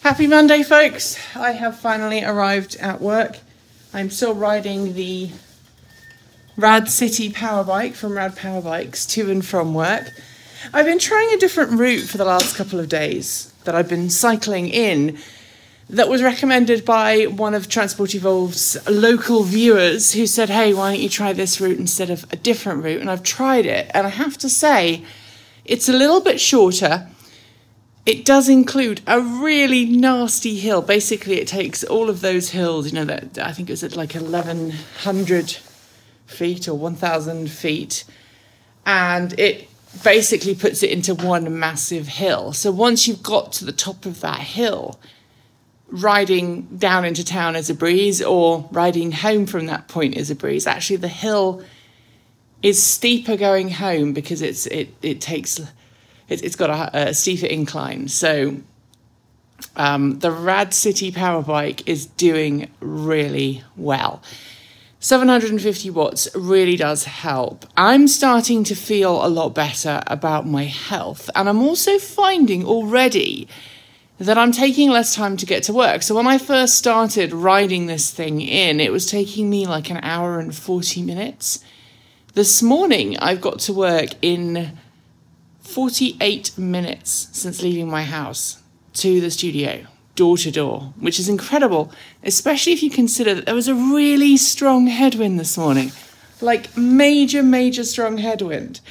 Happy Monday, folks. I have finally arrived at work. I'm still riding the Rad City PowerBike from Rad PowerBikes to and from work. I've been trying a different route for the last couple of days that I've been cycling in that was recommended by one of Transport Evolved's local viewers who said, hey, why don't you try this route instead of a different route? And I've tried it, and I have to say, it's a little bit shorter. It does include a really nasty hill. Basically, it takes all of those hills, you know, that I think it was at like 1,100 feet or 1,000 feet, and it basically puts it into one massive hill. So once you've got to the top of that hill, riding down into town is a breeze, or riding home from that point is a breeze. Actually, the hill is steeper going home because it's got a steeper incline. So the Rad City PowerBike is doing really well. 750 watts really does help. I'm starting to feel a lot better about my health, and I'm also finding already that I'm taking less time to get to work. So when I first started riding this thing in, it was taking me like an hour and 40 minutes. This morning, I've got to work in 48 minutes since leaving my house to the studio, door to door, which is incredible, especially if you consider that there was a really strong headwind this morning, like major strong headwind.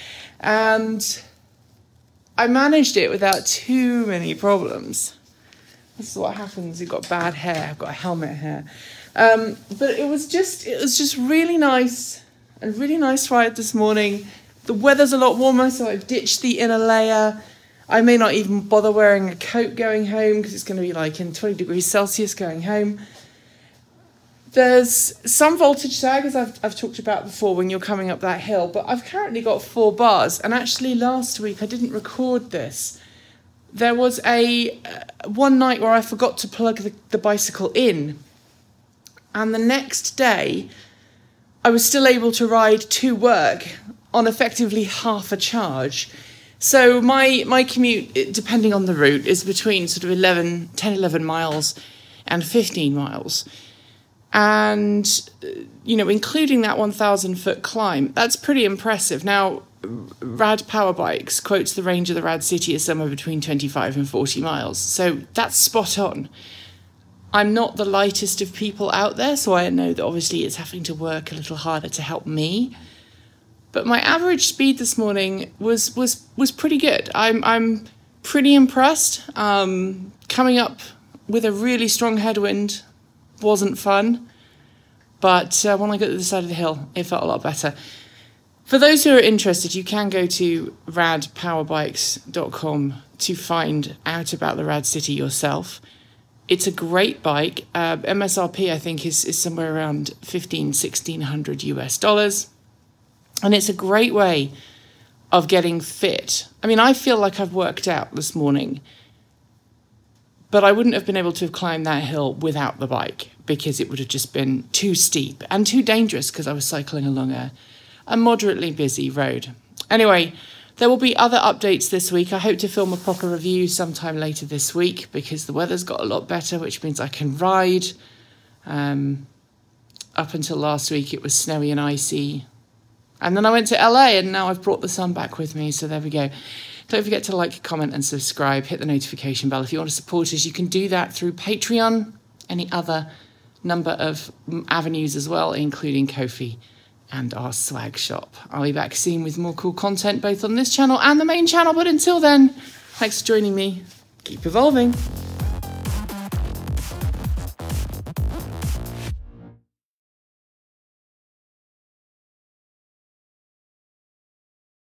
And I managed it without too many problems. This is what happens. You've got bad hair. I've got a helmet hair. But it was just really nice, a really nice ride this morning. The weather's a lot warmer, so I've ditched the inner layer. I may not even bother wearing a coat going home because it's going to be like in 20 degrees Celsius going home. There's some voltage sag, as I've talked about before, when you're coming up that hill, but I've currently got 4 bars. And actually last week, I didn't record this. There was one night where I forgot to plug the bicycle in. And the next day, I was still able to ride to work on effectively half a charge. So my commute, depending on the route, is between sort of 10, 11 miles and 15 miles. And, you know, including that 1,000-foot climb, that's pretty impressive. Now, Rad PowerBikes quotes the range of the Rad City as somewhere between 25 and 40 miles. So that's spot on. I'm not the lightest of people out there, so I know that obviously it's having to work a little harder to help me. But my average speed this morning was pretty good. I'm pretty impressed. Coming up with a really strong headwind wasn't fun, but when I got to the side of the hill, it felt a lot better. For those who are interested, you can go to radpowerbikes.com to find out about the Rad City yourself. It's a great bike. MSRP, I think, is somewhere around $1,500–1,600 US. And it's a great way of getting fit. I mean, I feel like I've worked out this morning, but I wouldn't have been able to have climbed that hill without the bike because it would have just been too steep and too dangerous because I was cycling along a moderately busy road. Anyway, there will be other updates this week. I hope to film a proper review sometime later this week because the weather's got a lot better, which means I can ride. Up until last week, it was snowy and icy. And then I went to LA, and now I've brought the sun back with me, so there we go. Don't forget to like, comment, and subscribe. Hit the notification bell. If you want to support us, you can do that through Patreon, any other number of avenues as well, including Ko-fi and our swag shop. I'll be back soon with more cool content, both on this channel and the main channel. But until then, thanks for joining me. Keep evolving.